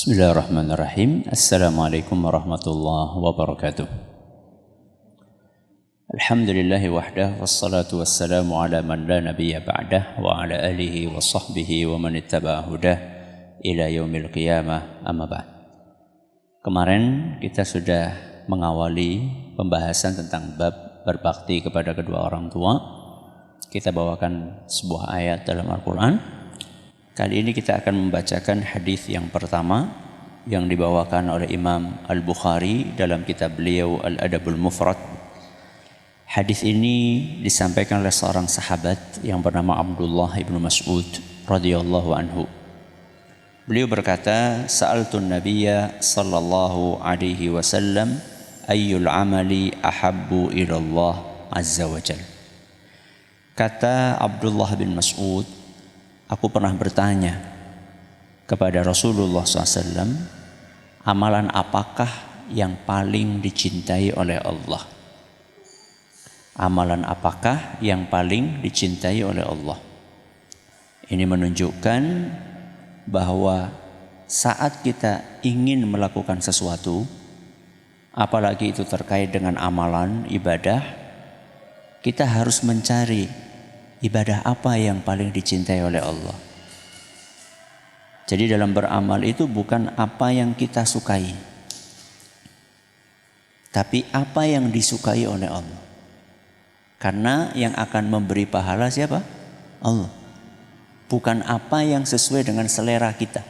Bismillahirrahmanirrahim. Assalamualaikum warahmatullahi wabarakatuh. Alhamdulillahi wahdah, wassalatu wassalamu ala man la nabiyya ba'dah, wa ala alihi wa sahbihi wa man ittaba'a hudah ila yaumil qiyamah, amma ba'd. Kemarin kita sudah mengawali pembahasan tentang bab berbakti kepada kedua orang tua. Kita bawakan sebuah ayat dalam Al-Quran. Kali ini kita akan membacakan hadis yang pertama yang dibawakan oleh Imam Al-Bukhari dalam kitab beliau Al-Adabul Mufrad. Hadis ini disampaikan oleh seorang sahabat yang bernama Abdullah ibnu Mas'ud radhiyallahu anhu. Beliau berkata, "Sa'altun Nabiyya sallallahu alaihi wasallam ayyul amali ahabbu ila Allah azza wa jalla." Kata Abdullah bin Mas'ud, aku pernah bertanya kepada Rasulullah SAW, amalan apakah yang paling dicintai oleh Allah? Amalan apakah yang paling dicintai oleh Allah? Ini menunjukkan bahwa saat kita ingin melakukan sesuatu, apalagi itu terkait dengan amalan, ibadah, kita harus mencari ibadah apa yang paling dicintai oleh Allah. Jadi dalam beramal itu bukan apa yang kita sukai, tapi apa yang disukai oleh Allah. Karena yang akan memberi pahala siapa? Allah. Bukan apa yang sesuai dengan selera kita.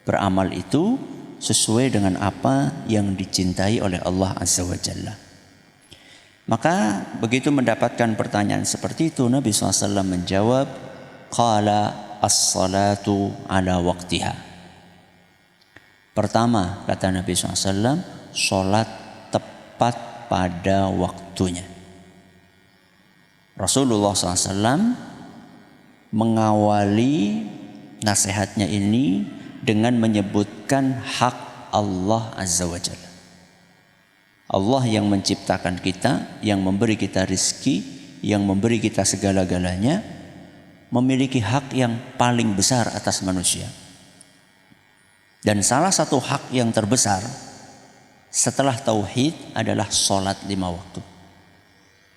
Beramal itu sesuai dengan apa yang dicintai oleh Allah Azza wa Jalla. Maka begitu mendapatkan pertanyaan seperti itu, Nabi SAW menjawab, qala as-salatu ala waqtiha. Pertama, kata Nabi SAW, sholat tepat pada waktunya. Rasulullah SAW mengawali nasihatnya ini dengan menyebutkan hak Allah Azza wa Jalla. Allah yang menciptakan kita, yang memberi kita rizki, yang memberi kita segala-galanya, memiliki hak yang paling besar atas manusia. Dan salah satu hak yang terbesar setelah tauhid adalah sholat 5 waktu.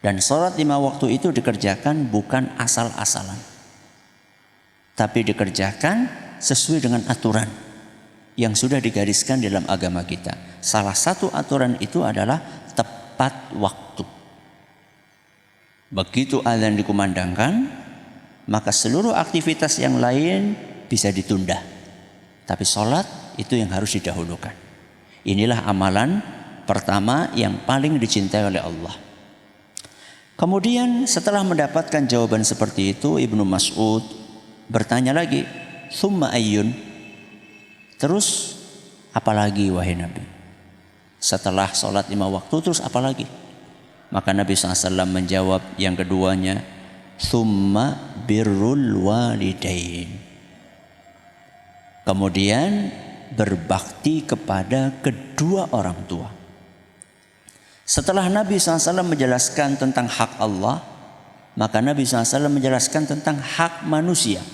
Dan sholat 5 waktu itu dikerjakan bukan asal-asalan, tapi dikerjakan sesuai dengan aturan yang sudah digariskan dalam agama kita. Salah satu aturan itu adalah tepat waktu. Begitu azan dikumandangkan, maka seluruh aktivitas yang lain bisa ditunda. Tapi sholat itu yang harus didahulukan. Inilah amalan pertama yang paling dicintai oleh Allah. Kemudian setelah mendapatkan jawaban seperti itu, Ibnu Mas'ud bertanya lagi, "Tsumma ayyun?" Terus apalagi wahai Nabi? Setelah sholat 5 waktu terus apalagi? Maka Nabi SAW menjawab yang keduanya, "Tsumma birrul walidain." Kemudian berbakti kepada kedua orang tua. Setelah Nabi SAW menjelaskan tentang hak Allah, maka Nabi SAW menjelaskan tentang hak manusia.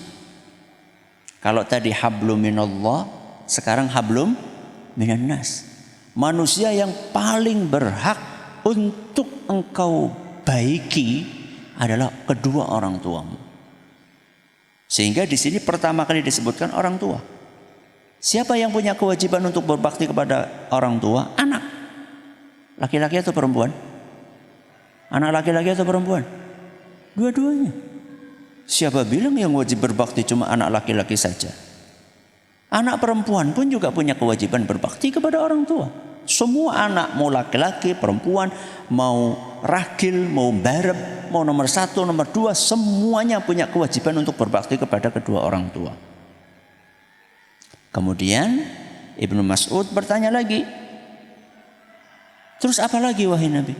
Kalau tadi hablum minallah, sekarang hablum minan nas. Manusia yang paling berhak untuk engkau baiki adalah kedua orang tuamu. Sehingga di sini pertama kali disebutkan orang tua. Siapa yang punya kewajiban untuk berbakti kepada orang tua? Anak. Laki-laki atau perempuan? Anak laki-laki atau perempuan? Dua-duanya. Siapa bilang yang wajib berbakti cuma anak laki-laki saja? Anak perempuan pun juga punya kewajiban berbakti kepada orang tua. Semua anak, mau laki-laki, perempuan, mau ragil, mau barep, mau nomor 1, nomor 2, semuanya punya kewajiban untuk berbakti kepada kedua orang tua. Kemudian Ibnu Mas'ud bertanya lagi, terus apa lagi wahai Nabi?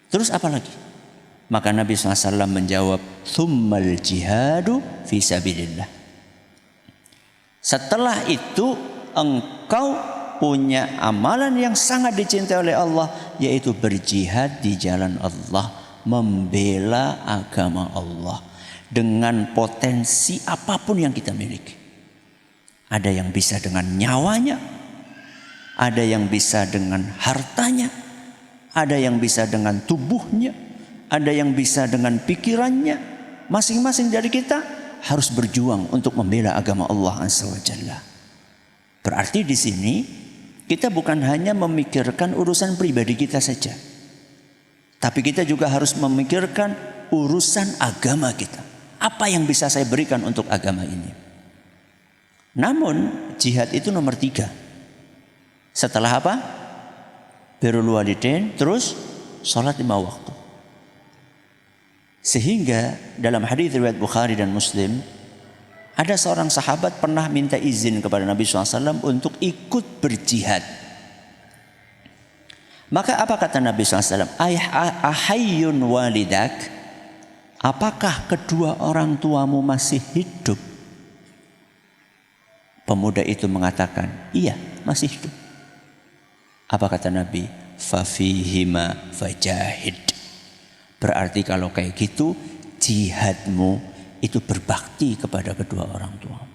Terus apa lagi? Maka Nabi SAW menjawab, "Tsummal jihadu fi sabilillah." Setelah itu engkau punya amalan yang sangat dicintai oleh Allah, yaitu berjihad di jalan Allah, membela agama Allah dengan potensi apapun yang kita miliki. Ada yang bisa dengan nyawanya, ada yang bisa dengan hartanya, ada yang bisa dengan tubuhnya, ada yang bisa dengan pikirannya. Masing-masing dari kita harus berjuang untuk membela agama Allah Azza wa Jalla. Berarti di sini kita bukan hanya memikirkan urusan pribadi kita saja, tapi kita juga harus memikirkan urusan agama kita. Apa yang bisa saya berikan untuk agama ini? Namun jihad itu nomor 3. Setelah apa? Birrul walidain, terus sholat 5 waktu. Sehingga dalam hadis riwayat Bukhari dan Muslim, ada seorang sahabat pernah minta izin kepada Nabi SAW untuk ikut berjihad. Maka apa kata Nabi SAW? Ahayyun walidak? Apakah kedua orang tuamu masih hidup? Pemuda itu mengatakan, iya, masih hidup. Apa kata Nabi? Fafihima fajahid. Berarti kalau kayak gitu, jihadmu itu berbakti kepada kedua orang tuamu.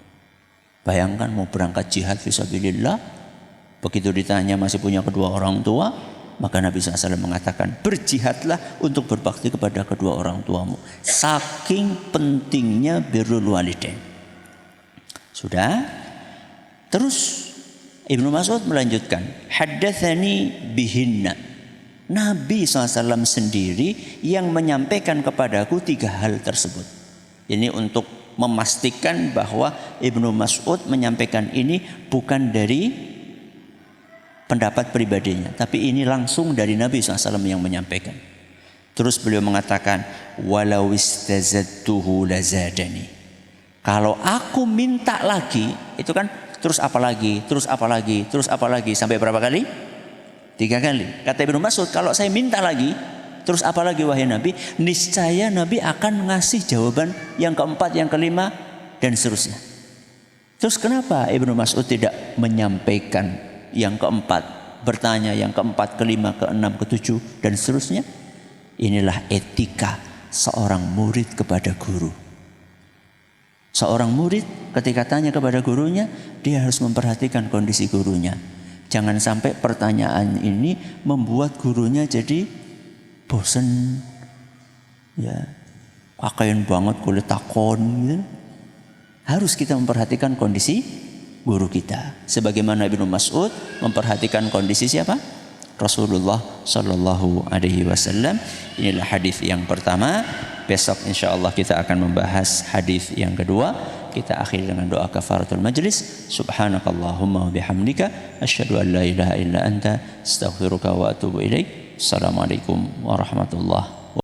Bayangkan mau berangkat jihad fisabilillah, begitu ditanya masih punya kedua orang tua, maka Nabi SAW mengatakan, berjihadlah untuk berbakti kepada kedua orang tuamu. Saking pentingnya birrul walidain. Sudah? Terus Ibnu Mas'ud melanjutkan, haddatsani bihinna. Nabi SAW sendiri yang menyampaikan kepadaku 3 hal tersebut. Ini untuk memastikan bahwa Ibnu Mas'ud menyampaikan ini bukan dari pendapat pribadinya, tapi ini langsung dari Nabi SAW yang menyampaikan. Terus beliau mengatakan, walau istazadtuhu lazadani. Kalau aku minta lagi, itu kan terus apa lagi, terus apa lagi, terus apa lagi, sampai berapa kali? 3 kali. Kata Ibnu Mas'ud, kalau saya minta lagi, terus apa lagi wahai Nabi? Niscaya Nabi akan ngasih jawaban yang keempat, yang kelima, dan seterusnya. Terus kenapa Ibnu Mas'ud tidak menyampaikan yang keempat, bertanya yang keempat, kelima, keenam, ketujuh, dan seterusnya? Inilah etika seorang murid kepada guru. Seorang murid ketika tanya kepada gurunya, dia harus memperhatikan kondisi gurunya. Jangan sampai pertanyaan ini membuat gurunya jadi bosan, ya, kakain banget kulit takon gitu. Harus kita memperhatikan kondisi guru kita. Sebagaimana Ibnu Mas'ud memperhatikan kondisi siapa? Rasulullah Sallallahu Alaihi Wasallam. Inilah hadis yang pertama. Besok insya Allah kita akan membahas hadis yang kedua. Kita akhiri dengan doa kafaratul majlis. Subhanakallahumma wa bihamdika asyhadu an la ilaha illa anta astaghfiruka wa atubu ilaik. Assalamualaikum warahmatullahi